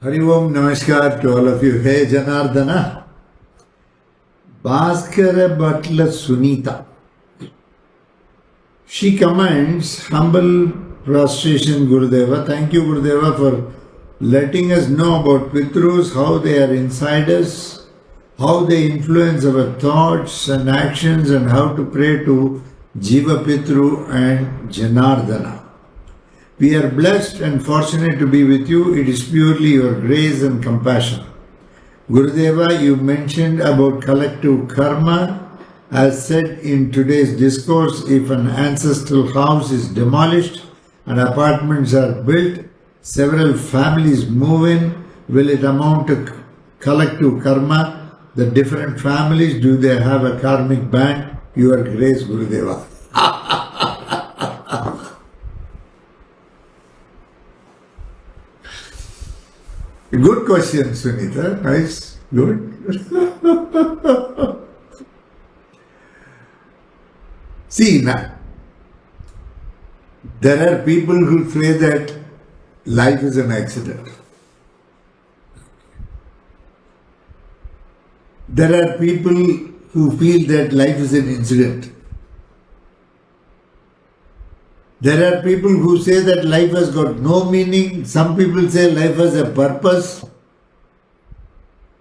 Hari Om Namaskar to all of you. Hey Janardana. Bhaskara Butler Sunita. She commends humble prostration Gurudeva. Thank you Gurudeva for letting us know about Pitrus, how they are inside us, how they influence our thoughts and actions, and how to pray to Jiva Pitru and Janardana. We are blessed and fortunate to be with you. It is purely your grace and compassion. Gurudeva, you mentioned about collective karma. As said in today's discourse, if an ancestral house is demolished and apartments are built, several families move in, will it amount to collective karma? The different families, do they have a karmic band? Your grace, Gurudeva. Good question, Sunita. Nice. Good. See, now, there are people who say that life is an accident. There are people who feel that life is an incident. There are people who say that life has got no meaning. Some people say life has a purpose.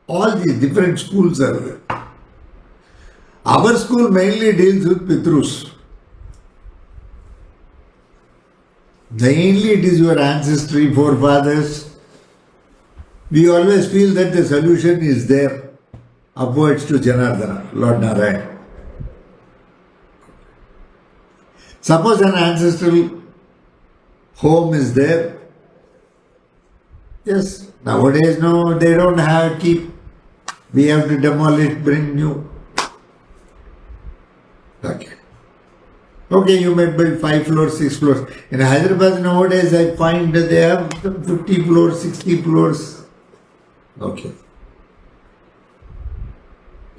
All these different schools are there. Our school mainly deals with Pitrus. Mainly it is your ancestry, forefathers. We always feel that the solution is there upwards to Janardana, Lord Narayan. Suppose an ancestral home is there. Yes, nowadays no, they don't have keep. We have to demolish, bring new. Okay, you may build 5 floors, 6 floors. In Hyderabad nowadays I find that they have 50 floors, 60 floors. Okay.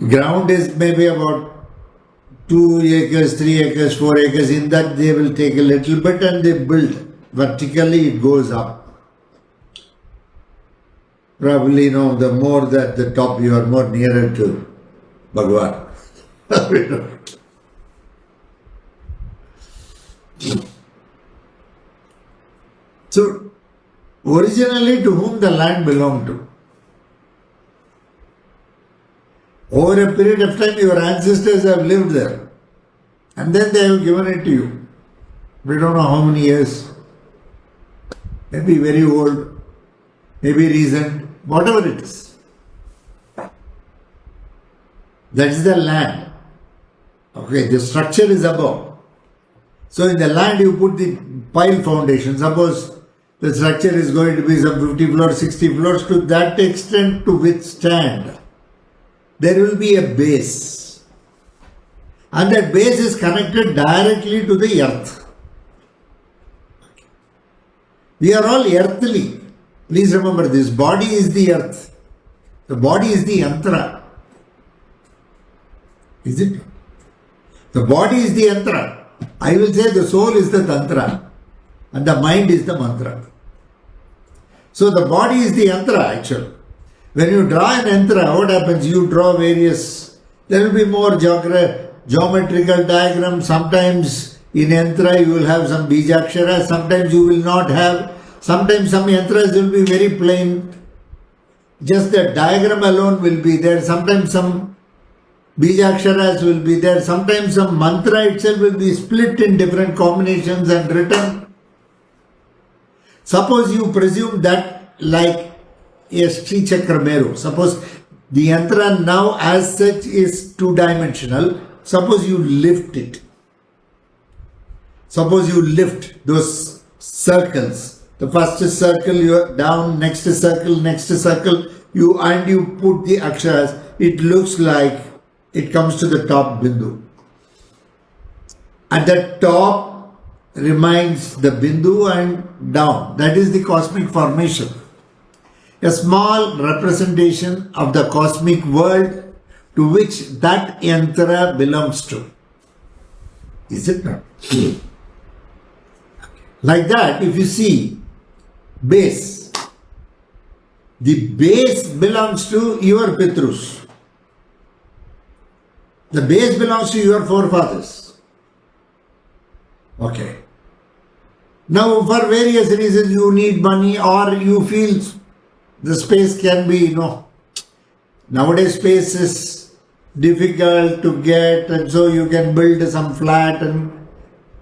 Ground is maybe about 2 acres, 3 acres, 4 acres. In that they will take a little bit and they build. Vertically it goes up. Probably, the more that the top you are, more nearer to Bhagwan. So, originally to whom the land belonged to? Over a period of time, your ancestors have lived there. And then they have given it to you. We don't know how many years. Maybe very old. Maybe recent. Whatever it is. That is the land. Okay, the structure is above. So in the land you put the pile foundation. Suppose the structure is going to be some 50 floors, 60 floors. To that extent to withstand, there will be a base. And that base is connected directly to the earth. We are all earthly. Please remember this. Body is the earth. The body is the yantra. Is it? The body is the yantra. I will say the soul is the tantra. And the mind is the mantra. So the body is the yantra actually. When you draw an yantra, what happens? You draw various, there will be more geometrical diagrams. Sometimes in yantra you will have some bijakshara, sometimes you will not have. Sometimes some yantras will be very plain. Just the diagram alone will be there. Sometimes some bijaksharas will be there. Sometimes some mantra itself will be split in different combinations and written. Suppose you presume that like a Sri Chakra Meru. Suppose the yantra now as such is 2-dimensional. Suppose you lift it. Suppose you lift those circles. The first circle you are down, next circle, you put the aksharas. It looks like it comes to the top bindu. At the top remains the bindu and down. That is the cosmic formation. A small representation of the cosmic world to which that yantra belongs to. Is it not? Like that, if you see base, The base belongs to your Pitrus. The base belongs to your forefathers. Okay. Now, for various reasons, you need money or you feel the space can be, nowadays space is difficult to get, and so you can build some flat and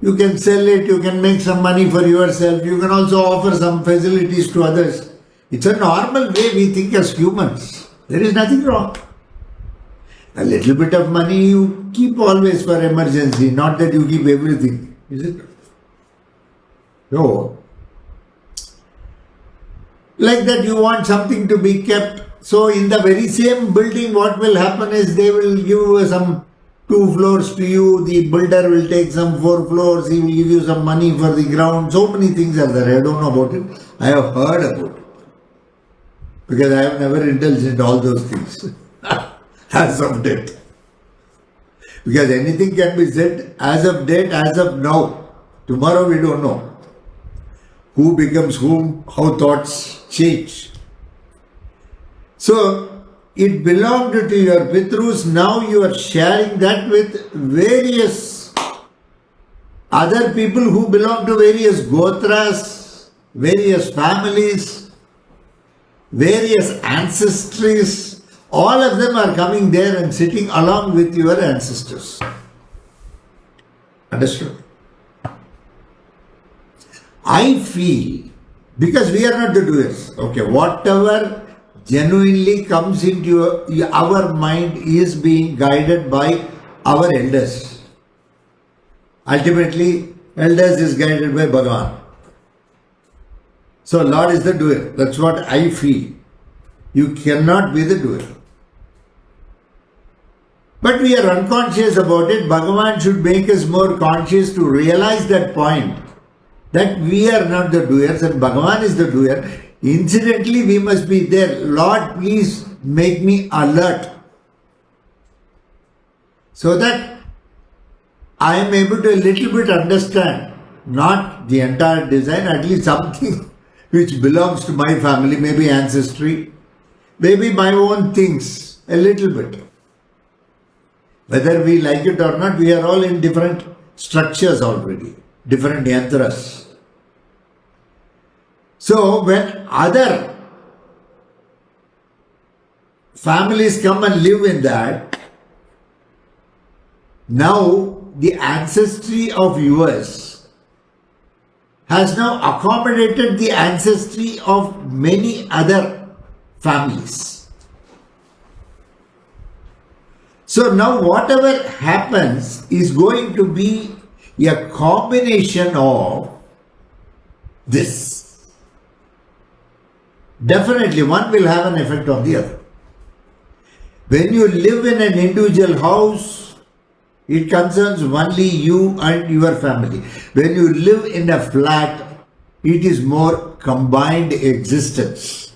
you can sell it, you can make some money for yourself, you can also offer some facilities to others. It's a normal way we think as humans. There is nothing wrong. A little bit of money you keep always for emergency, not that you keep everything. Is it? No. Like that you want something to be kept. So in the very same building, what will happen is they will give some 2 floors to you. The builder will take some 4 floors. He will give you some money for the ground. So many things are there. I don't know about it. I have heard about it. Because I have never indulged in all those things. As of date. Because anything can be said as of date, as of now. Tomorrow we don't know. Who becomes whom, how thoughts change. So, it belonged to your Pitrus, now you are sharing that with various other people who belong to various gotras, various families, various ancestries. All of them are coming there and sitting along with your ancestors. Understood? I feel, because we are not the doers, okay, whatever genuinely comes into our mind is being guided by our elders. Ultimately, elders is guided by Bhagavan. So Lord is the doer. That's what I feel. You cannot be the doer. But we are unconscious about it. Bhagavan should make us more conscious to realize that point. That we are not the doers and Bhagavan is the doer. Incidentally, we must be there. Lord, please make me alert. So that I am able to a little bit understand, not the entire design, at least something which belongs to my family, maybe ancestry, maybe my own things, a little bit. Whether we like it or not, we are all in different structures already, different yantras. So when other families come and live in that, now the ancestry of yours has now accommodated the ancestry of many other families. So now whatever happens is going to be a combination of this. Definitely one will have an effect on the other. When you live in an individual house, it concerns only you and your family. When you live in a flat, it is more combined existence.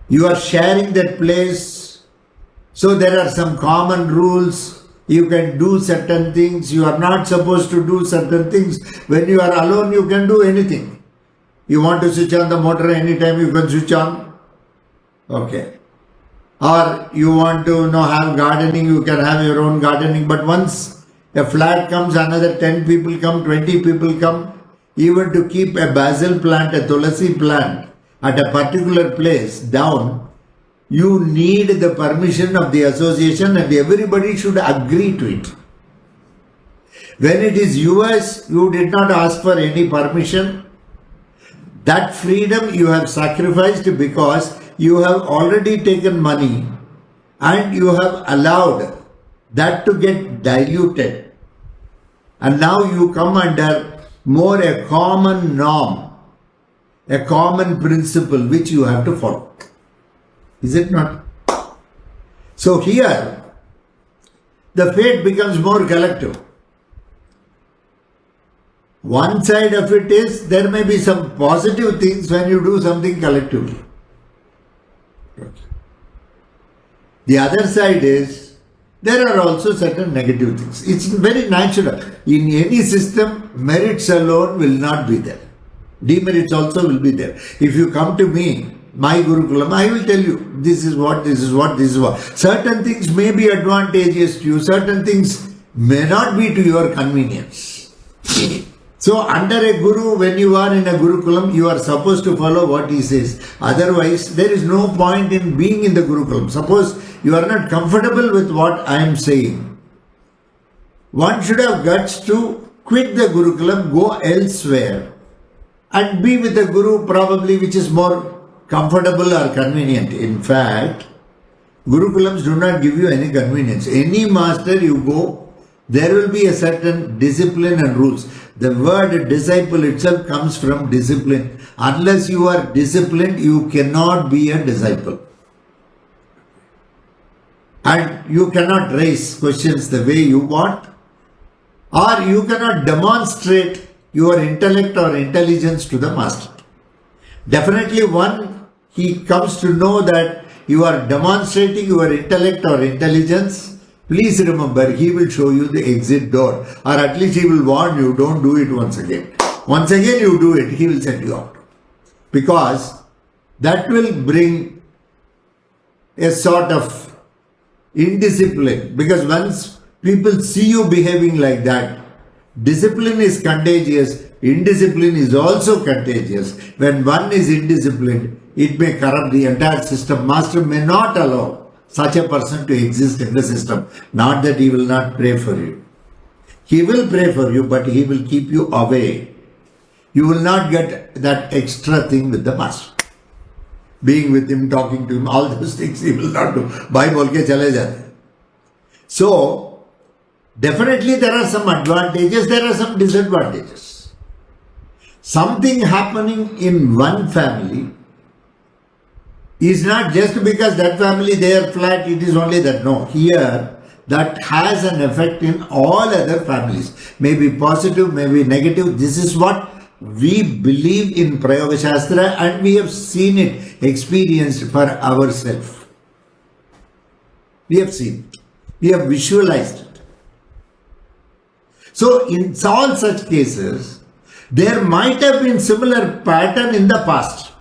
You are sharing that place, so there are some common rules. You can do certain things. You are not supposed to do certain things. When you are alone, you can do anything. You want to switch on the motor anytime, you can switch on. Okay. Or you want to have gardening, you can have your own gardening. But once a flat comes, another 10 people come, 20 people come, even to keep a basil plant, a tulasi plant at a particular place down, you need the permission of the association and everybody should agree to it. When it is yours, you did not ask for any permission. That freedom you have sacrificed because you have already taken money and you have allowed that to get diluted. And now you come under more a common norm, a common principle which you have to follow. Is it not? So here, the fate becomes more collective. One side of it is, there may be some positive things when you do something collectively. The other side is, there are also certain negative things. It's very natural. In any system, merits alone will not be there. Demerits also will be there. If you come to me my gurukulam, I will tell you, this is what, this is what, this is what. Certain things may be advantageous to you, certain things may not be to your convenience. So under a guru, when you are in a gurukulam, you are supposed to follow what he says. Otherwise, there is no point in being in the gurukulam. Suppose you are not comfortable with what I am saying. One should have guts to quit the gurukulam, go elsewhere and be with a guru probably which is more comfortable or convenient. In fact, gurukulams do not give you any convenience. Any master you go, there will be a certain discipline and rules. The word disciple itself comes from discipline. Unless you are disciplined, you cannot be a disciple. And you cannot raise questions the way you want, or you cannot demonstrate your intellect or intelligence to the master. Definitely one, he comes to know that you are demonstrating your intellect or intelligence. Please remember, he will show you the exit door, or at least he will warn you, don't do it once again. Once again you do it, he will send you out. Because that will bring a sort of indiscipline. Because once people see you behaving like that, discipline is contagious, indiscipline is also contagious. When one is indisciplined, it may corrupt the entire system. Master may not allow such a person to exist in the system. Not that he will not pray for you. He will pray for you, but he will keep you away. You will not get that extra thing with the master. Being with him, talking to him, all those things he will not do. Bhai bol ke chale jate. So, definitely there are some advantages, there are some disadvantages. Something happening in one family is not just because that family, they are flat, it is only that. No, here that has an effect in all other families. Maybe positive, maybe negative. This is what we believe in Prayoga Shastra, and we have seen it, experienced for ourselves. We have seen it. We have visualized it. So in all such cases, there might have been similar pattern in the past.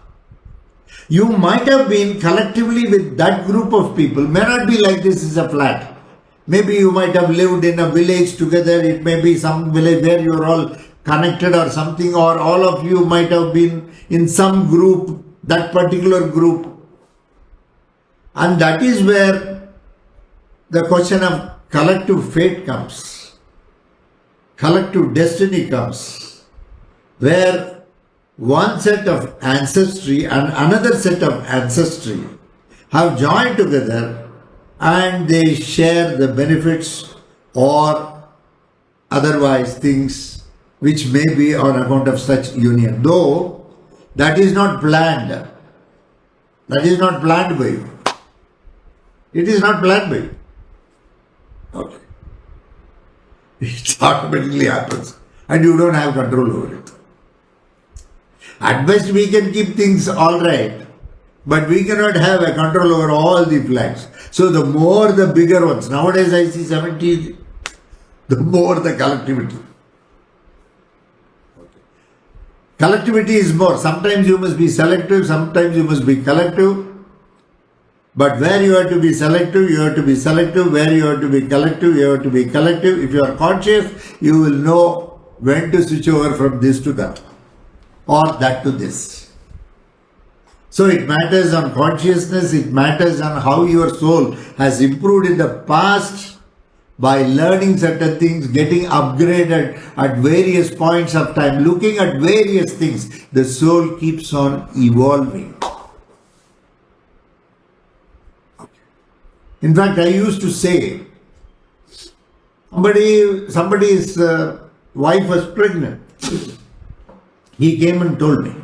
You might have been collectively with that group of people, may not be like this is a flat. Maybe you might have lived in a village together, it may be some village where you are all connected or something, or all of you might have been in some group, that particular group. And that is where the question of collective fate comes, collective destiny comes, where one set of ancestry and another set of ancestry have joined together and they share the benefits or otherwise things which may be on account of such union. Though that is not planned. That is not planned by you. It is not planned by you. Okay. It automatically happens and you don't have control over it. At best we can keep things all right, but we cannot have a control over all the flags. So the more the bigger ones, nowadays I see 70, the more the collectivity. Collectivity is more. Sometimes you must be selective, sometimes you must be collective. But where you have to be selective, you have to be selective. Where you have to be collective, you have to be collective. If you are conscious, you will know when to switch over from this to that, or that to this. So it matters on consciousness, it matters on how your soul has improved in the past by learning certain things, getting upgraded at various points of time, looking at various things. The soul keeps on evolving. In fact, I used to say, somebody's wife was pregnant. He came and told me,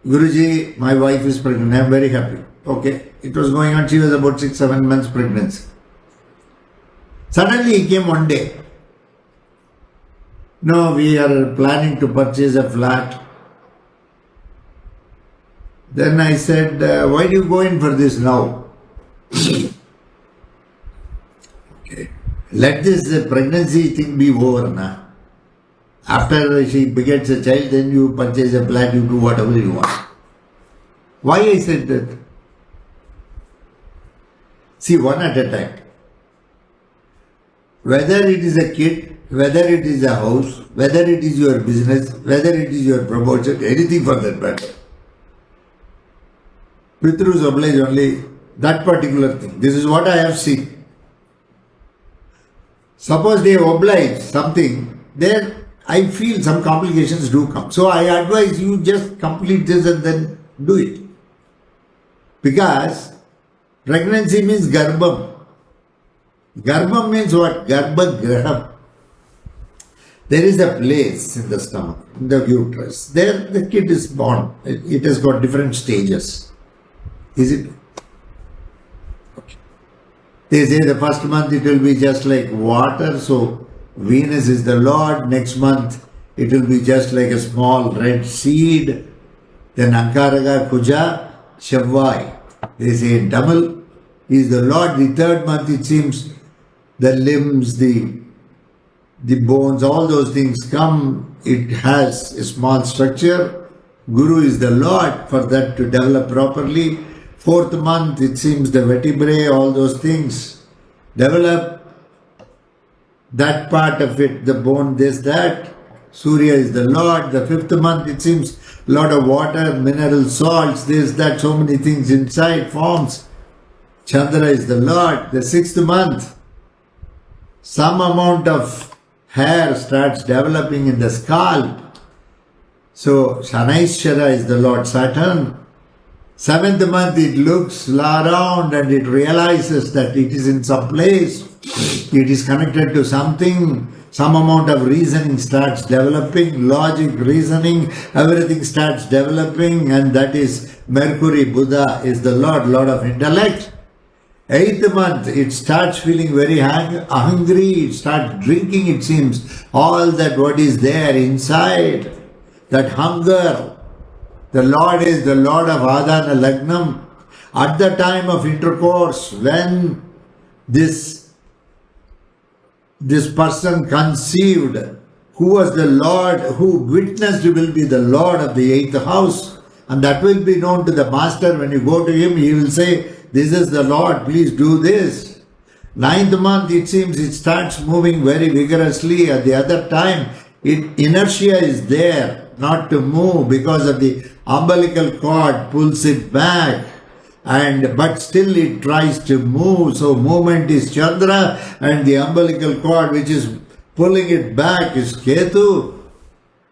Guruji, my wife is pregnant. I am very happy. Okay. It was going on. She was about 6-7 months pregnancy. Suddenly he came one day. No, we are planning to purchase a flat. Then I said, why do you go in for this now? Okay. Let this pregnancy thing be over now. After she begets a child, then you purchase a flat, you do whatever you want. Why I said that? See, one at a time. Whether it is a kid, whether it is a house, whether it is your business, whether it is your promotion, anything for that matter. Pitrus oblige only that particular thing. This is what I have seen. Suppose they oblige something, then I feel some complications do come. So I advise you just complete this and then do it. Because pregnancy means garbham. Garbham means what? Garbha graham. There is a place in the stomach, in the uterus. There the kid is born. It has got different stages. Is it? Okay. They say the first month it will be just like water. So Venus is the Lord. Next month it will be just like a small red seed. Then Ankaraga, Kuja, Shavvai. They say in Tamil is the Lord. The third month it seems the limbs, the bones, all those things come. It has a small structure. Guru is the Lord for that to develop properly. Fourth month, it seems the vertebrae, all those things develop. That part of it, the bone, this, that. Surya is the Lord. The fifth month, it seems lot of water, mineral salts, this, that, so many things inside forms. Chandra is the Lord. The sixth month, some amount of hair starts developing in the scalp. So Shanaishara is the Lord Saturn. Seventh month it looks around and it realizes that it is in some place. It is connected to something. Some amount of reasoning starts developing. Logic, reasoning, everything starts developing, and that is Mercury. Buddha is the Lord of intellect. Eighth month, it starts feeling very hungry, it starts drinking, it seems, all that what is there inside, that hunger. The Lord is the Lord of Adana Lagnam. At the time of intercourse, when this person conceived, who was the Lord, who witnessed will be the Lord of the eighth house, and that will be known to the master. When you go to him, he will say, this is the Lord, please do this. Ninth month, it seems it starts moving very vigorously. At the other time, inertia is there, not to move, because of the umbilical cord pulls it back. But still it tries to move. So movement is Chandra, and the umbilical cord which is pulling it back is Ketu.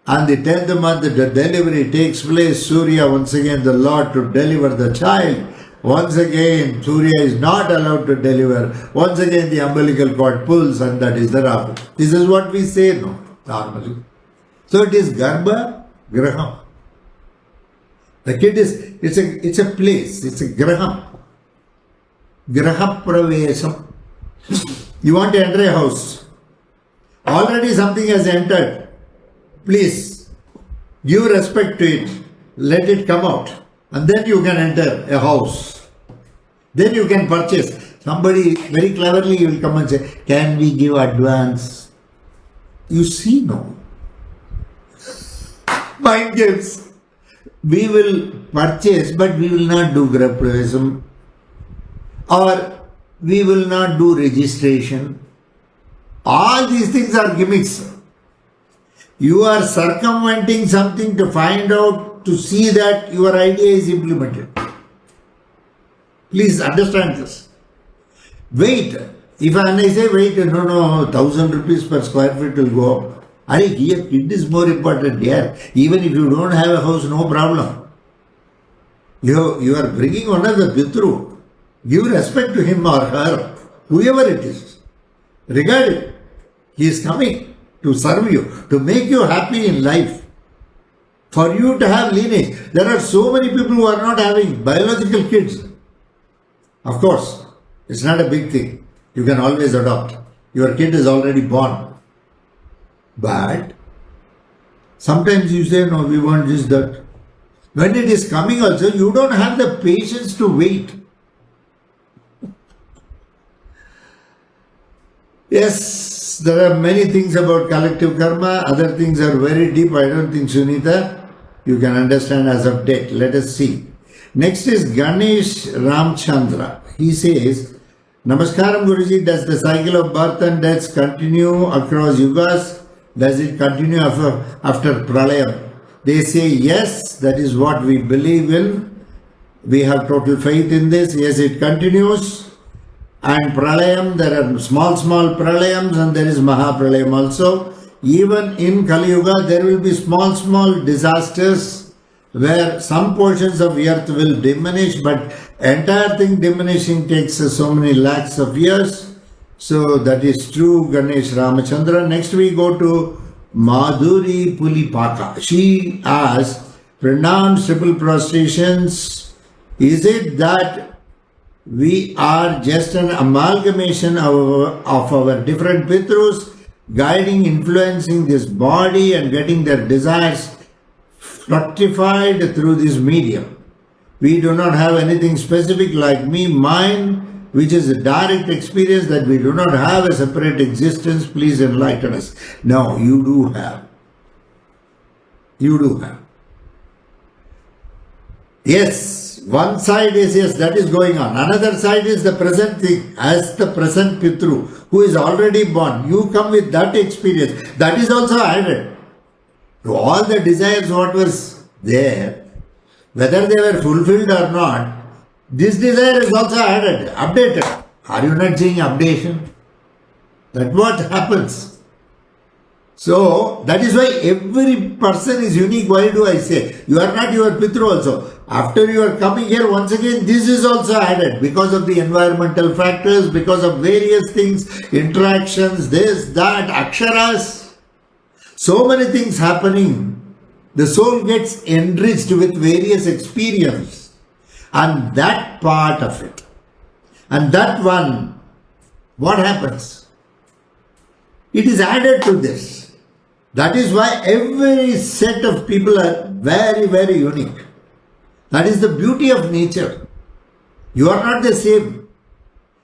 And the 10th month, the delivery takes place. Surya, once again, the Lord to deliver the child. Once again, Surya is not allowed to deliver. Once again, the umbilical cord pulls, and that is the Rahu. This is what we say, no, normally. So it is Garbha Graham. The kid is, it's a place, it's a Graham. Graha Pravesam. You want to enter a house. Already something has entered. Please, give respect to it. Let it come out. And then you can enter a house. Then you can purchase. Somebody very cleverly will come and say, can we give advance? You see, no. Mind games. We will purchase, but we will not do Graha Pravesam. Or we will not do registration. All these things are gimmicks. You are circumventing something to find out, to see that your idea is implemented. Please understand this. Wait. If I say wait, no, 1,000 rupees per square feet will go up. Here, kid is more important here. Even if you don't have a house, no problem. You are bringing one of the Pitru. Give respect to him or her, whoever it is. Regard it. He is coming to serve you, to make you happy in life. For you to have lineage. There are so many people who are not having biological kids. Of course, it's not a big thing. You can always adopt. Your kid is already born. But sometimes you say, no, we want this, that. When it is coming also, you don't have the patience to wait. Yes, there are many things about collective karma. Other things are very deep. I don't think, Sunita, you can understand as of date. Let us see. Next is Ganesh Ramchandra. He says, Namaskaram Guruji, does the cycle of birth and deaths continue across yugas? Does it continue after Pralayam? They say yes, that is what we believe in. We have total faith in this. Yes, it continues. And Pralayam, there are small Pralayams and there is Mahapralayam also. Even in Kali Yuga, there will be small disasters where some portions of earth will diminish, but entire thing diminishing takes so many lakhs of years. So that is true, Ganesh Ramachandra. Next we go to Madhuri Pulipaka. She asks, pronounced triple prostrations, is it that we are just an amalgamation of our different Pitrus, guiding, influencing this body and getting their desires fructified through this medium? We do not have anything specific like me, mine, which is a direct experience that we do not have a separate existence. Please enlighten us. No, you do have. You do have. Yes, one side is yes, that is going on. Another side is the present thing, as the present Pitru, who is already born. You come with that experience. That is also added to all the desires what was there, whether they were fulfilled or not. This desire is also added, updated. Are you not seeing updation? That's what happens. So, that is why every person is unique. Why do I say? You are not your Pitru also. After you are coming here, once again, this is also added because of the environmental factors, because of various things, interactions, this, that, aksharas. So many things happening. The soul gets enriched with various experience. And that part of it. And that one, what happens? It is added to this. That is why every set of people are very, very unique. That is the beauty of nature. You are not the same.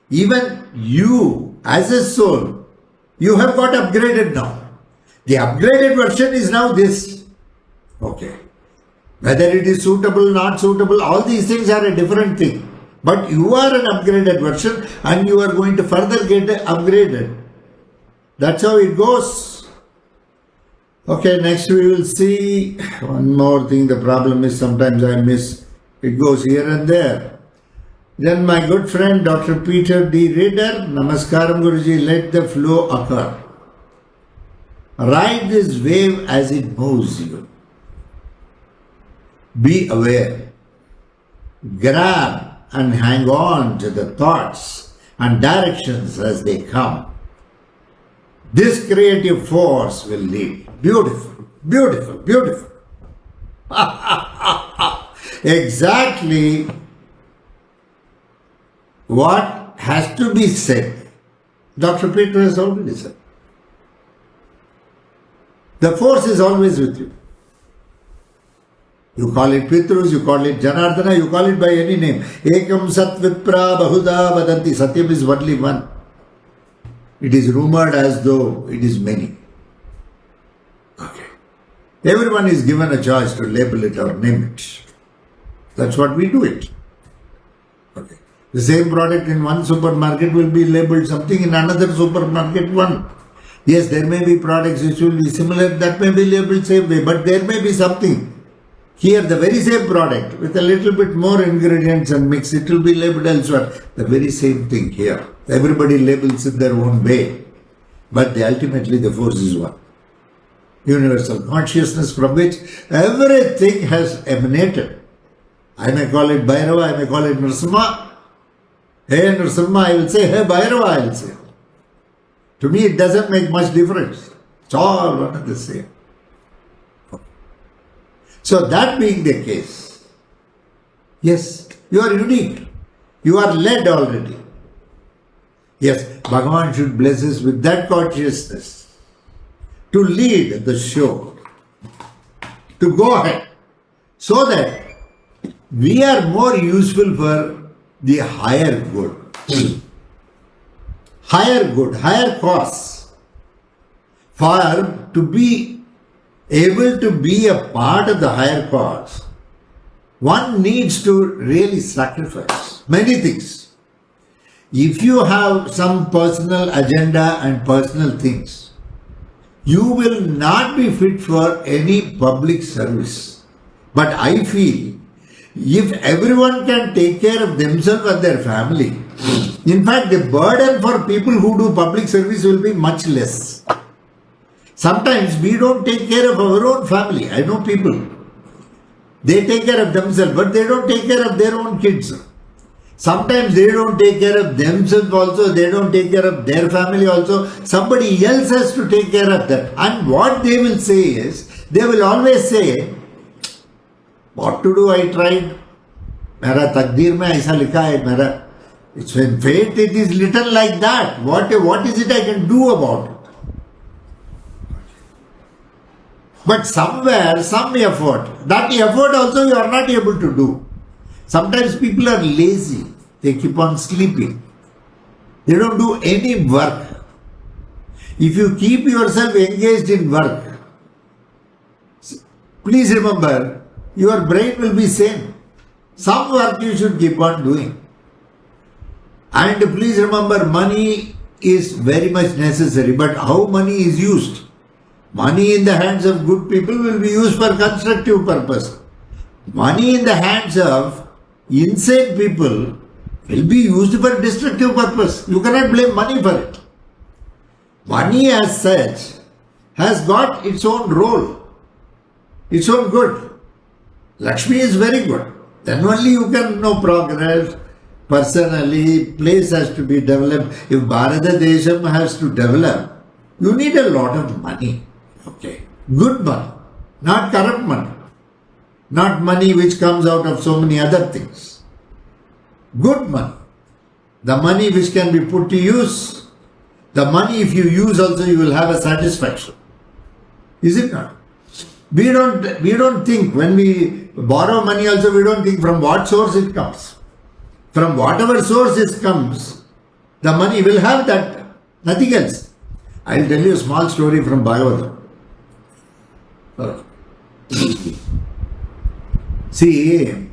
Even you, as a soul, you have got upgraded now. The upgraded version is now this. Okay. Whether it is suitable, not suitable, all these things are a different thing. But you are an upgraded version and you are going to further get upgraded. That's how it goes. Okay, next we will see one more thing. The problem is sometimes I miss. It goes here and there. Then my good friend Dr. Peter D. Reader, Namaskaram Guruji, let the flow occur. Ride this wave as it moves you. Be aware. Grab and hang on to the thoughts and directions as they come. This creative force will lead. Beautiful, beautiful, beautiful. Exactly what has to be said. Dr. Peter has already said. The force is always with you. You call it Pitrus, you call it Janardana, you call it by any name. Ekam Sat Vipra Bahuda Vadanti. Satyam is only one. It is rumored as though it is many. Okay. Everyone is given a choice to label it or name it. That's what we do it. Okay. The same product in one supermarket will be labeled something, in another supermarket one. Yes, there may be products which will be similar, that may be labeled same way, but there may be something. Here, the very same product with a little bit more ingredients and mix, it will be labeled elsewhere. The very same thing here. Everybody labels it their own way. But ultimately the force is one. Universal consciousness from which everything has emanated. I may call it Bhairava, I may call it Nrsimha. Hey Nrsimha, I will say, hey Bhairava, I will say. To me it doesn't make much difference. It's all one and the same. So that being the case, yes, you are unique. You are led already. Yes, Bhagavan should bless us with that consciousness to lead the show, to go ahead, so that we are more useful for the higher good, higher cause, for to be able to be a part of the higher cause. one needs to really sacrifice many things. If you have some personal agenda and personal things, you will not be fit for any public service. But I feel if everyone can take care of themselves and their family, in fact, the burden for people who do public service will be much less. Sometimes we don't take care of our own family. I know people, they take care of themselves, but they don't take care of their own kids. Sometimes they don't take care of themselves also, they don't take care of their family also. Somebody else has to take care of that. And what they will say is, they will always say, what to do, I tried. Mera takdir mein aisa likha hai, mera. It's in fate, it is written like that. What is it I can do about it? But somewhere, some effort. That effort also you are not able to do. Sometimes people are lazy. They keep on sleeping. They don't do any work. If you keep yourself engaged in work, please remember, your brain will be sane. Some work you should keep on doing. And please remember, money is very much necessary. But how money is used? Money in the hands of good people will be used for constructive purpose. Money in the hands of insane people will be used for destructive purpose. You cannot blame money for it. Money as such has got its own role, its own good. Lakshmi is very good. Then only you can know progress. Personally, place has to be developed. If Bharata Desham has to develop, you need a lot of money. Okay. Good money, not corrupt money. Not money which comes out of so many other things. Good money. The money which can be put to use. The money if you use also you will have a satisfaction. Is it not? We don't think when we borrow money also we don't think from what source it comes. From whatever source it comes, the money will have that, nothing else. I will tell you a small story from Bhagavatam. See,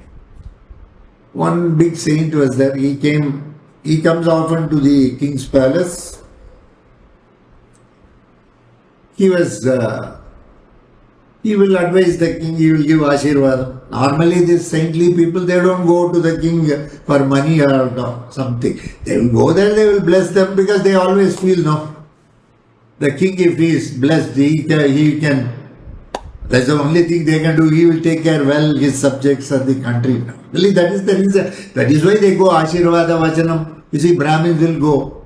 one big saint was there. He comes often to the king's palace. He will advise the king, he will give Ashirvad. Normally these saintly people, they don't go to the king for money or something. They will go there, they will bless them because they always feel, no, the king if he is blessed, he can, that's the only thing they can do, he will take care well his subjects and the country. Really, that is the reason. That is why they go Ashirvada Vachanam. You see, Brahmins will go.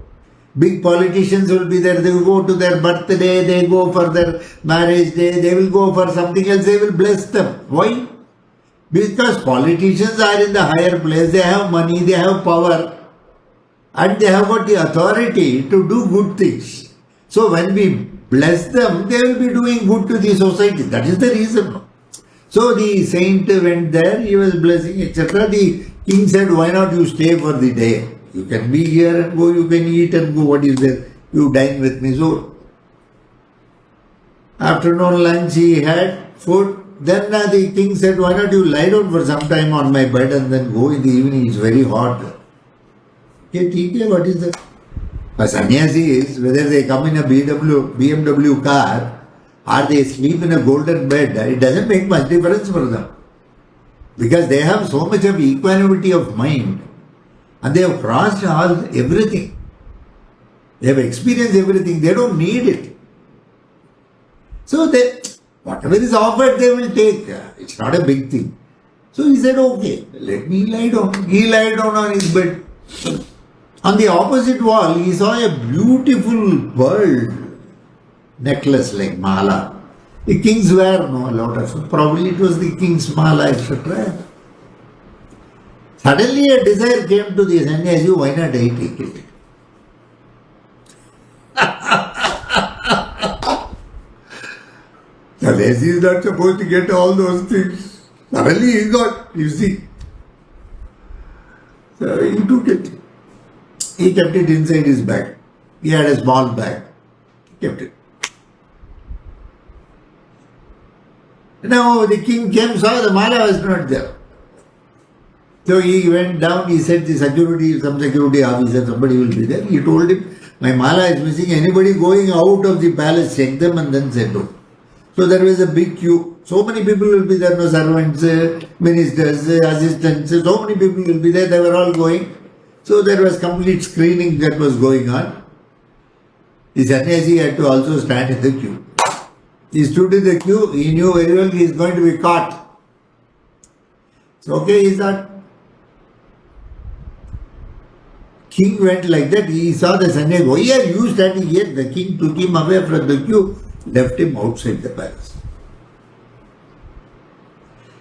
Big politicians will be there, they will go to their birthday, they go for their marriage day, they will go for something else, they will bless them. Why? Because politicians are in the higher place, they have money, they have power, and they have got the authority to do good things. So when we bless them, they will be doing good to the society. That is the reason. So the saint went there, he was blessing, etc. The king said, why not you stay for the day? You can be here and go, you can eat and go, what is there? You dine with me. So, afternoon lunch he had food. Then the king said, why not you lie down for some time on my bed and then go in the evening, it's very hot. Okay, what is that? A sannyasi is, whether they come in a BMW car or they sleep in a golden bed, it doesn't make much difference for them. Because they have so much of equanimity of mind. And they have crossed everything. They have experienced everything. They don't need it. So whatever is offered, they will take. It's not a big thing. So he said, okay, let me lie down. He lied down on his bed. On the opposite wall, he saw a beautiful pearl necklace like mala. The kings wear a lot of, probably it was the king's mala, etc. Suddenly a desire came to the sannyasi, why not I take it? Sannyasi is not supposed to get all those things. Suddenly he got, you see. So he took it. He kept it inside his bag. He had a small bag. He kept it. Now the king came, saw the mala was not there. So he went down, he said some security officer, somebody will be there. He told him, my mala is missing, anybody going out of the palace, check them and then send out. So there was a big queue. So many people will be there, no servants, ministers, assistants, so many people will be there, they were all going. So there was complete screening that was going on. The sannyasi had to also stand in the queue. He stood in the queue, he knew very well he is going to be caught. So okay, he thought. King went like that, he saw the sannyasi, why are you standing here? The king took him away from the queue, left him outside the palace.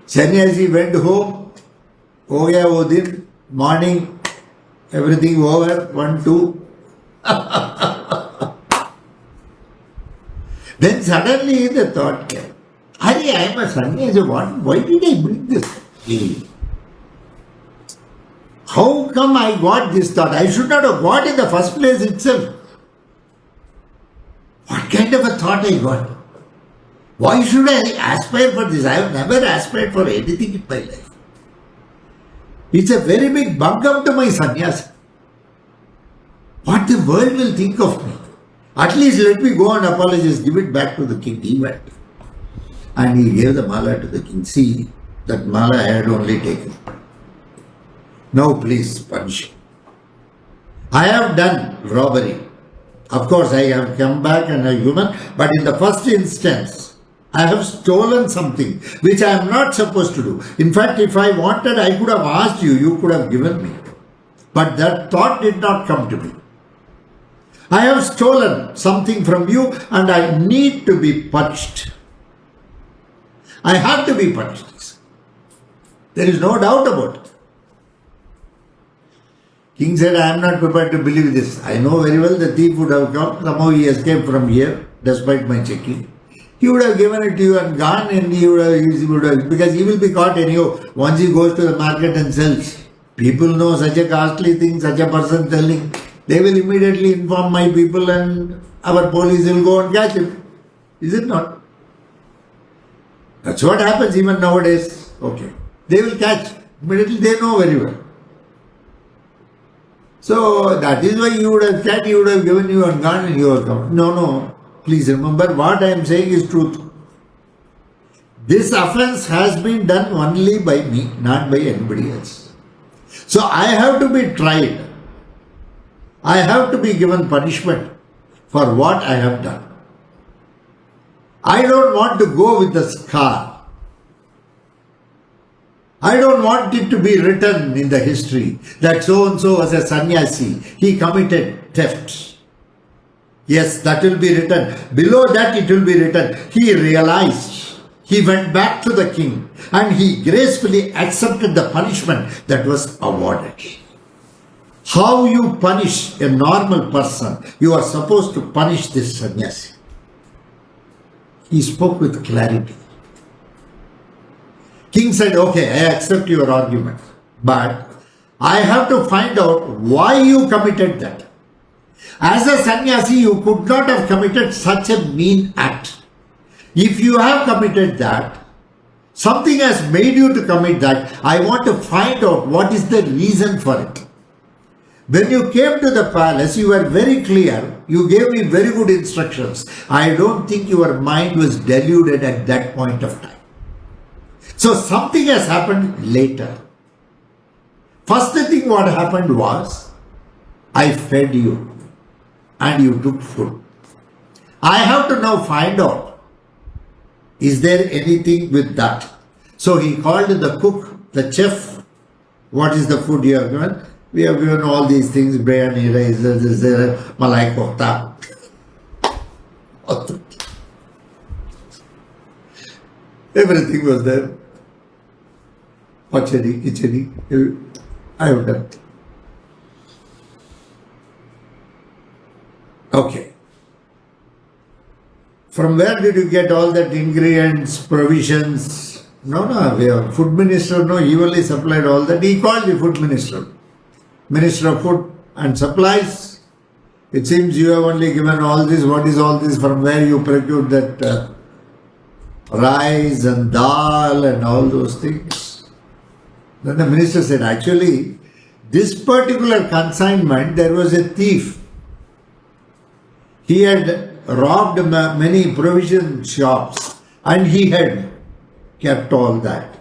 Sannyasi went home, ho gaya wo din, morning, everything over, 1, 2. Then suddenly the thought came, Hari, I am a sannyasi, why did I bring this? How come I got this thought? I should not have got in the first place itself. What kind of a thought I got? Why should I aspire for this? I have never aspired for anything in my life. It's a very big bungum to my sannyasa. What the world will think of me? At least let me go and apologize, give it back to the king. He went. And he gave the mala to the king. See, that mala I had only taken. Now please punish. I have done robbery. Of course, I have come back and I'm human, but in the first instance, I have stolen something which I am not supposed to do. In fact, if I wanted, I could have asked you, you could have given me. But that thought did not come to me. I have stolen something from you and I need to be punished. I have to be punished. There is no doubt about it. King said, I am not prepared to believe this. I know very well the thief would have come. Somehow he escaped from here, despite my checking. He would have given it to you and gone, and he would have, because he will be caught anyhow. Once he goes to the market and sells, people know such a costly thing, such a person selling. They will immediately inform my people and our police will go and catch him. Is it not? That's what happens even nowadays. Okay. They will catch. Immediately they know very well. So that is why you would have said, you would have given you and gone and you have come. No. Please remember what I am saying is truth. This offense has been done only by me, not by anybody else. So I have to be tried. I have to be given punishment for what I have done. I don't want to go with the scar. I don't want it to be written in the history that so-and-so was a sannyasi. He committed theft. Yes, that will be written. Below that it will be written. He realized. He went back to the king and he gracefully accepted the punishment that was awarded. How you punish a normal person, you are supposed to punish this sannyasi. He spoke with clarity. King said, okay, I accept your argument, but I have to find out why you committed that. As a sannyasi, you could not have committed such a mean act. If you have committed that, something has made you to commit that. I want to find out what is the reason for it. When you came to the palace, you were very clear. You gave me very good instructions. I don't think your mind was deluded at that point of time. So something has happened later. First thing what happened was, I fed you and you took food. I have to now find out, is there anything with that? So he called the cook, the chef. What is the food you have given? We have given all these things, biryani, rice, malai kofta. Everything was there. Pachadi, kichadi, I have done. Okay. From where did you get all that ingredients, provisions? No, we have food minister, he only supplied all that. He called the food minister. Minister of Food and Supplies. It seems you have only given all this. What is all this? From where you procured that rice and dal and all those things? Then the minister said, actually, this particular consignment, there was a thief. He had robbed many provision shops and he had kept all that.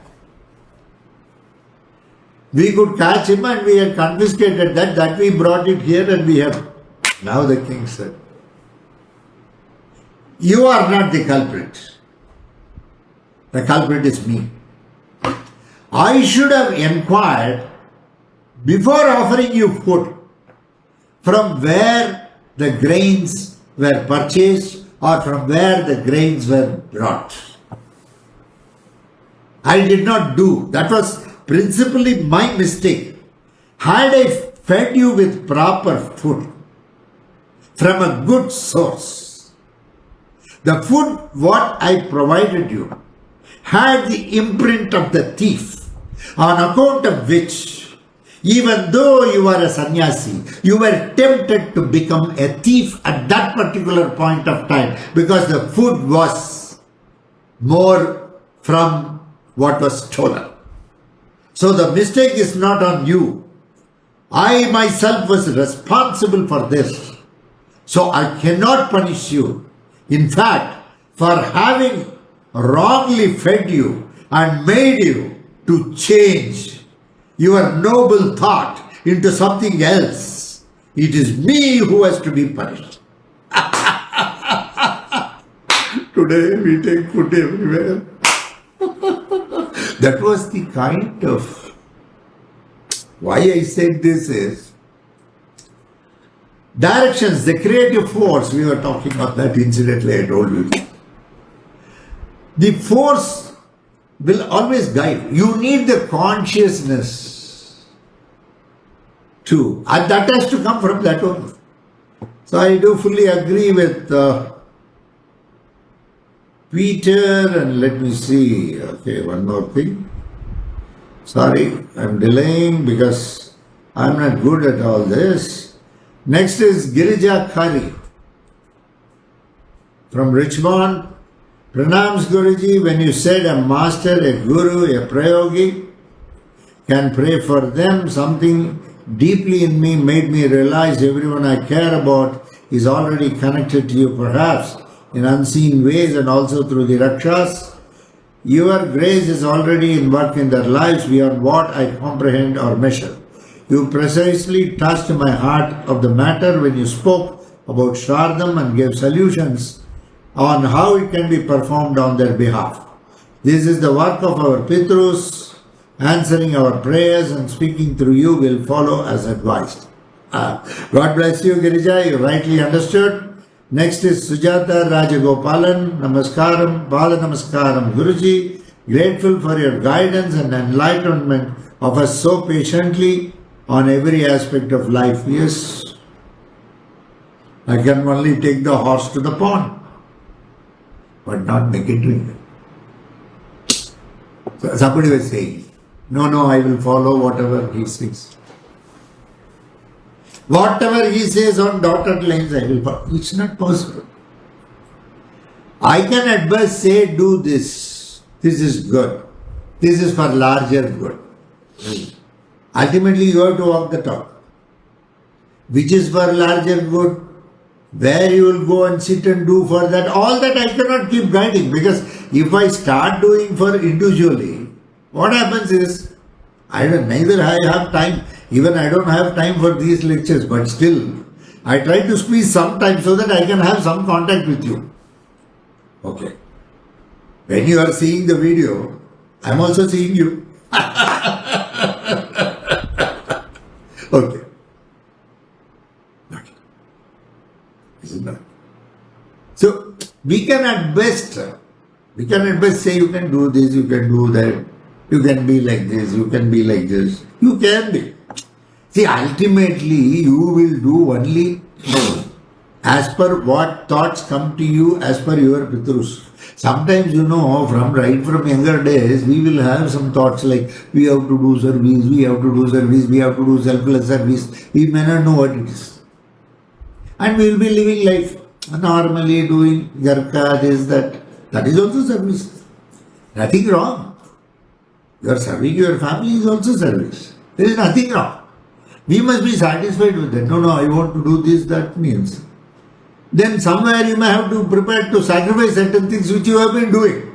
We could catch him and we had confiscated that we brought it here and we have. Now the king said, you are not the culprit. The culprit is me. I should have inquired before offering you food from where the grains were purchased or from where the grains were brought. I did not do. That was principally my mistake. Had I fed you with proper food from a good source, the food what I provided you had the imprint of the thief, on account of which, even though you are a sannyasi, you were tempted to become a thief at that particular point of time because the food was more from what was stolen. So the mistake is not on you. I myself was responsible for this. So I cannot punish you. In fact, for having wrongly fed you and made you to change your noble thought into something else, it is me who has to be punished. Today we take food everywhere. That was the kind of, why I said this is, directions, the creative force, we were talking about that incidentally, I told you. The force will always guide. You need the consciousness too. And that has to come from that only. So I do fully agree with Peter, and let me see. Okay, one more thing. Sorry, I'm delaying because I'm not good at all this. Next is Girija Khari from Richmond. Pranams Guruji, when you said a master, a guru, a prayogi can pray for them, something deeply in me made me realize everyone I care about is already connected to you, perhaps in unseen ways and also through the rakshas. Your grace is already in work in their lives beyond what I comprehend or measure. You precisely touched my heart of the matter when you spoke about Shardam and gave solutions on how it can be performed on their behalf. This is the work of our Pitrus. Answering our prayers and speaking through you will follow as advised. God bless you, Girija. You rightly understood. Next is Sujata Rajagopalan. Namaskaram, Pada Namaskaram, Guruji. Grateful for your guidance and enlightenment of us so patiently on every aspect of life. Yes, I can only take the horse to the pond, but not make it drink. So somebody was saying, no, I will follow whatever he says. Whatever he says on dotted lines, I will follow. It's not possible. I can at best say, do this. This is good. This is for larger good. Ultimately, you have to walk the talk. Which is for larger good, where you will go and sit and do for that, all that I cannot keep guiding, because if I start doing for individually, what happens is, neither I have time, even I don't have time for these lectures, but still, I try to squeeze some time so that I can have some contact with you. Okay. When you are seeing the video, I am also seeing you. Okay. Isn't that? So, we can at best say you can do this, you can do that, you can be like this, you can be like this, you can be. See, ultimately, you will do only as per what thoughts come to you as per your Pitrus. Sometimes, from younger days, we will have some thoughts like, we have to do service, we have to do selfless service. We may not know what it is. And we will be living life normally, doing garka, this, that. That is also service. Nothing wrong. Your serving your family is also service. There is nothing wrong. We must be satisfied with that. No, I want to do this, that means. Then somewhere you may have to prepare to sacrifice certain things which you have been doing.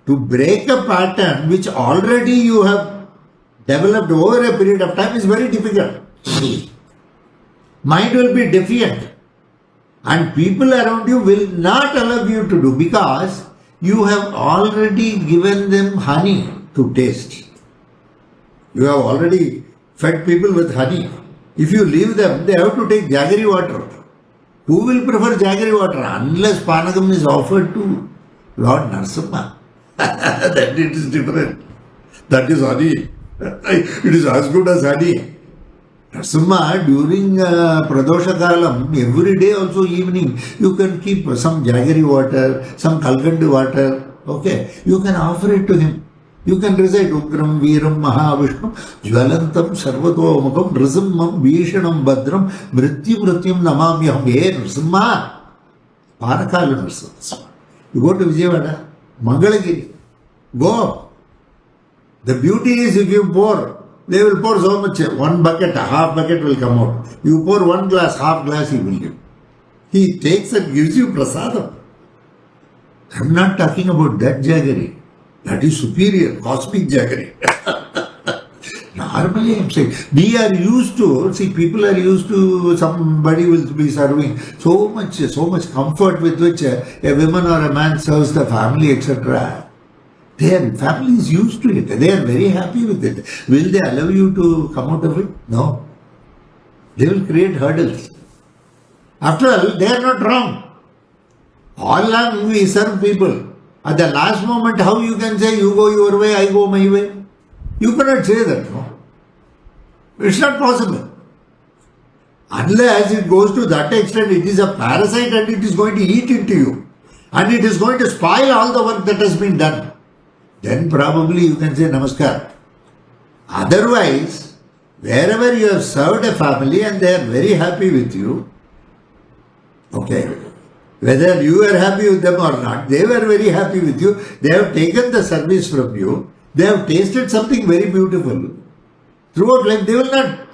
To break a pattern which already you have developed over a period of time is very difficult. Mind will be defiant. And people around you will not allow you to do because you have already given them honey to taste. You have already fed people with honey. If you leave them, they have to take jaggery water. Who will prefer jaggery water unless Panagam is offered to Lord Narasimha? Then it is different. That is honey. It is as good as honey. Narasimha, during Pradosha Kalam, every day also evening, you can keep some jaggery water, some kalkandi water. Okay, you can offer it to him. You can recite Ugram Veeram Mahavishnu Jwalantam Sarvatomukam Nrisimham Vishanam Badram Mrityum Namamyam. Hey Nrisimha, Parakala Nrisimha. You go to Vijayawada, Mangalagiri. Go. The beauty is if you pour, they will pour so much, one bucket, a half bucket will come out. You pour one glass, half glass he will give. He takes and gives you prasadam. I am not talking about that jaggery. That is superior, cosmic jaggery. Normally I am saying, we are used to, people are used to somebody will be serving so much comfort with which a woman or a man serves the family, etc. Their family is used to it. They are very happy with it. Will they allow you to come out of it? No. They will create hurdles. After all, they are not wrong. All along we serve people. At the last moment, how you can say, you go your way, I go my way? You cannot say that, no? It's not possible. Unless it goes to that extent, it is a parasite and it is going to eat into you. And it is going to spoil all the work that has been done. Then probably you can say namaskar. Otherwise, wherever you have served a family and they are very happy with you, okay, whether you are happy with them or not, they were very happy with you. They have taken the service from you. They have tasted something very beautiful. Throughout life, they will not.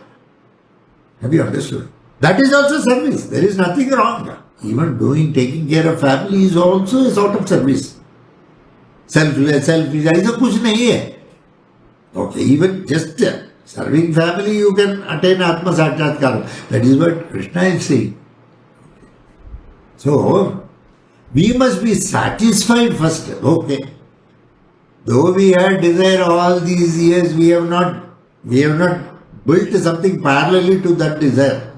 Have you understood? That is also service. There is nothing wrong. Even taking care of family is also a sort of service. Selfish, ऐसा कुछ नहीं है. Okay, even just serving family, you can attain Atma Sakshatkar. That is what Krishna is saying. So, we must be satisfied first. Okay. Though we had desire all these years, we have not built something parallelly to that desire.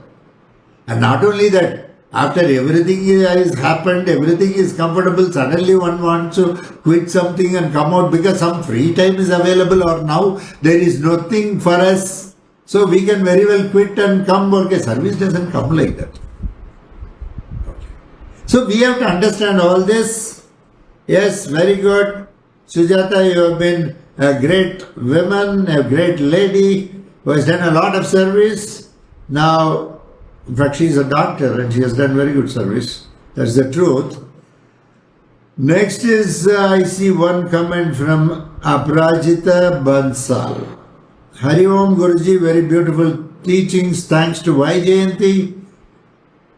And not only that, after everything has happened, everything is comfortable, suddenly one wants to quit something and come out because some free time is available or now there is nothing for us. So we can very well quit and come. Okay, service doesn't come like that. So we have to understand all this. Yes, very good. Sujata, you have been a great woman, a great lady who has done a lot of service. Now, in fact, she is a doctor and she has done very good service. That's the truth. Next is, I see one comment from Aprajita Bansal. Hari Om Guruji, very beautiful teachings. Thanks to Vaijayanti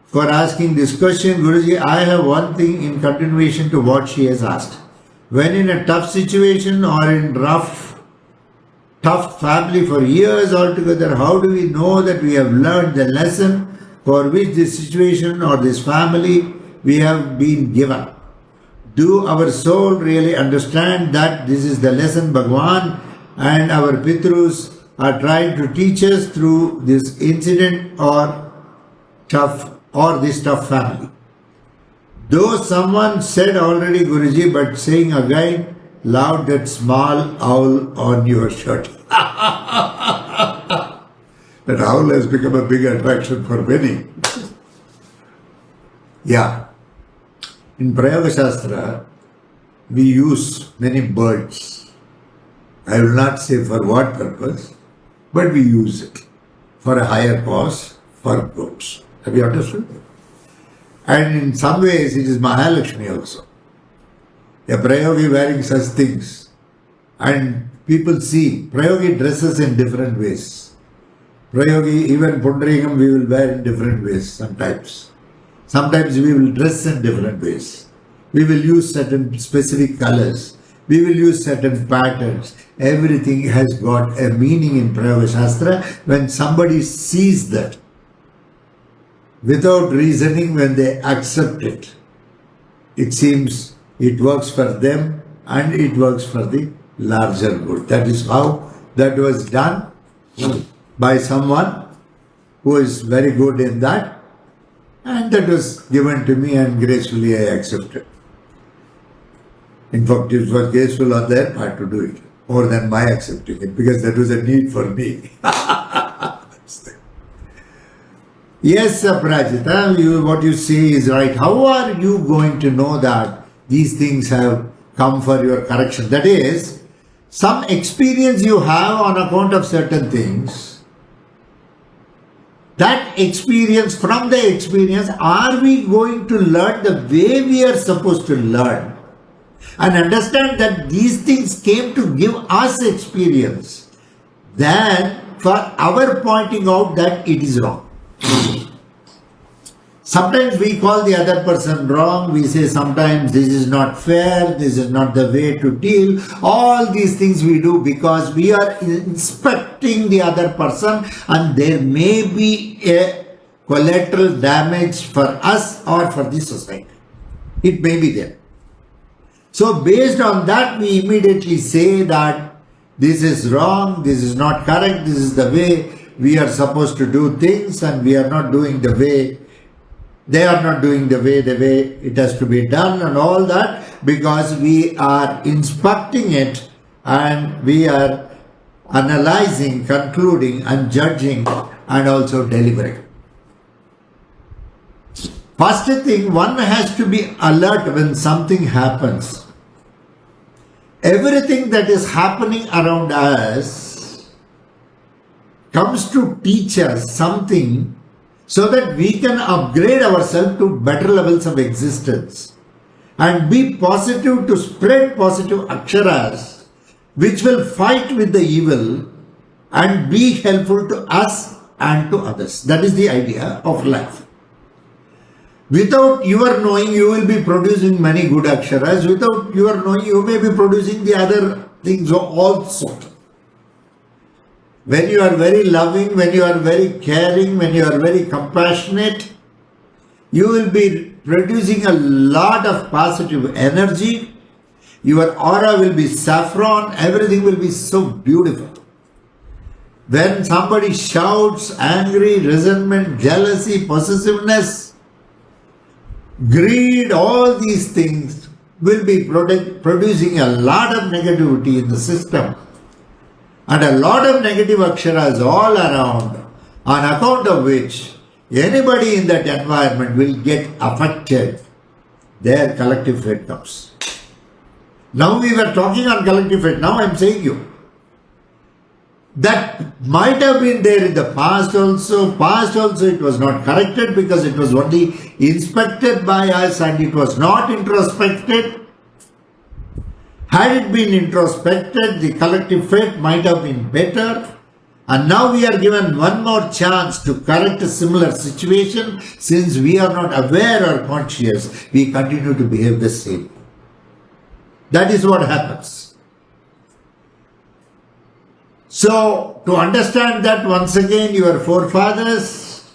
for asking this question. Guruji, I have one thing in continuation to what she has asked. When in a tough situation or in tough family for years altogether, how do we know that we have learned the lesson for which this situation or this family we have been given? Do our soul really understand that this is the lesson Bhagwan and our Pitrus are trying to teach us through this incident or this tough family? Though someone said already, Guruji, but saying again loud, that small owl on your shirt. That owl has become a big attraction for many. Yeah. In Prayoga Shastra, we use many birds. I will not say for what purpose, but we use it for a higher cause, for goats. Have you understood? And in some ways, it is Mahalakshmi also. A Prayogi wearing such things. And people see, Prayogi dresses in different ways. Prayogi, even Pundarikam, we will wear in different ways sometimes. Sometimes we will dress in different ways. We will use certain specific colors. We will use certain patterns. Everything has got a meaning in Prayoga Shastra. When somebody sees that, without reasoning, when they accept it, it seems it works for them and it works for the larger good. That is how that was done by someone who is very good in that, and that was given to me and gracefully I accepted. In fact, it was graceful on their part to do it, more than my accepting it, because that was a need for me. Yes, Aparajita, what you say is right. How are you going to know that these things have come for your correction? That is, some experience you have on account of certain things. That experience, from the experience, are we going to learn the way we are supposed to learn? And understand that these things came to give us experience. Then, for our pointing out that it is wrong. Sometimes we call the other person wrong. We say sometimes this is not fair, this is not the way to deal. All these things we do because we are inspecting the other person and there may be a collateral damage for us or for the society. It may be there. So based on that, we immediately say that this is wrong, this is not correct, this is the way we are supposed to do things and we are not doing the way, they are not doing the way it has to be done and all that, because we are inspecting it and we are analyzing, concluding and judging and also delivering. First thing, one has to be alert when something happens. Everything that is happening around us comes to teach us something so that we can upgrade ourselves to better levels of existence and be positive, to spread positive aksharas which will fight with the evil and be helpful to us and to others. That is the idea of life. Without your knowing, you will be producing many good aksharas. Without your knowing, you may be producing the other things also. When you are very loving, when you are very caring, when you are very compassionate, you will be producing a lot of positive energy. Your aura will be saffron, everything will be so beautiful. When somebody shouts, angry, resentment, jealousy, possessiveness, greed, all these things will be producing a lot of negativity in the system. And a lot of negative aksharas all around, on account of which anybody in that environment will get affected. Their collective fate comes. Now we were talking on collective fate. Now I am saying you, that might have been there in the past also. Past also it was not corrected because it was only inspected by us and it was not introspected. Had it been introspected, the collective fate might have been better. And now we are given one more chance to correct a similar situation. Since we are not aware or conscious, we continue to behave the same. That is what happens. So, to understand that, once again, your forefathers,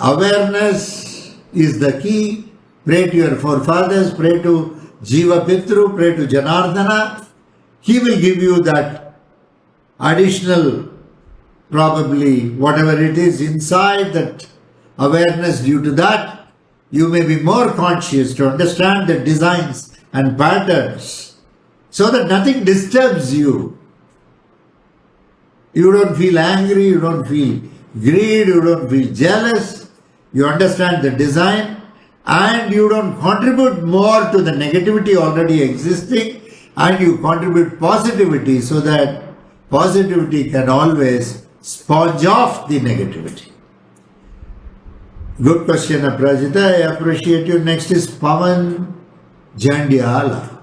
awareness is the key. Pray to your forefathers, pray to Jiva Pitru, pray to Janardana. He will give you that additional, probably whatever it is inside, that awareness. Due to that, you may be more conscious to understand the designs and patterns so that nothing disturbs you. You don't feel angry, you don't feel greed, you don't feel jealous. You understand the design and you don't contribute more to the negativity already existing, and you contribute positivity so that positivity can always sponge off the negativity. Good question, Aprajita. I appreciate you. Next is Pavan Jandiala.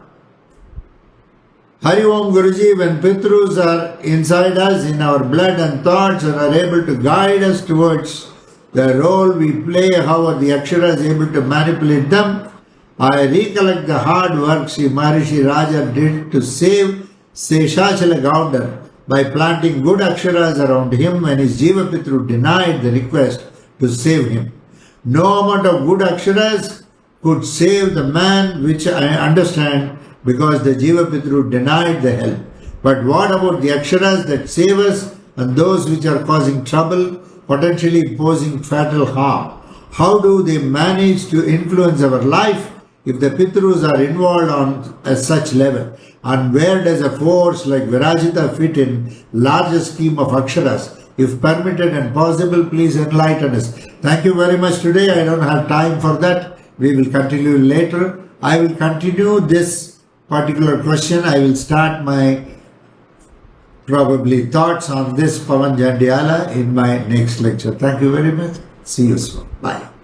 Hari Om Guruji, when Pitrus are inside us in our blood and thoughts and are able to guide us towards the role we play, how are the Akshara is able to manipulate them, I recollect the hard work Sri Maharishi Raja did to save Seshachala Gounder by planting good Aksharas around him when his Jiva Pitru denied the request to save him. No amount of good Aksharas could save the man, which I understand, because the Jiva Pitru denied the help. But what about the Aksharas that save us and those which are causing trouble, potentially posing fatal harm? How do they manage to influence our life if the Pitrus are involved on a such level? And where does a force like Virajita fit in larger scheme of Aksharas? If permitted and possible, please enlighten us. Thank you very much today. I don't have time for that. We will continue later. I will continue this particular question. I will start my probably thoughts on this Pavan Jandiala in my next lecture. Thank you very much. See you soon. Bye.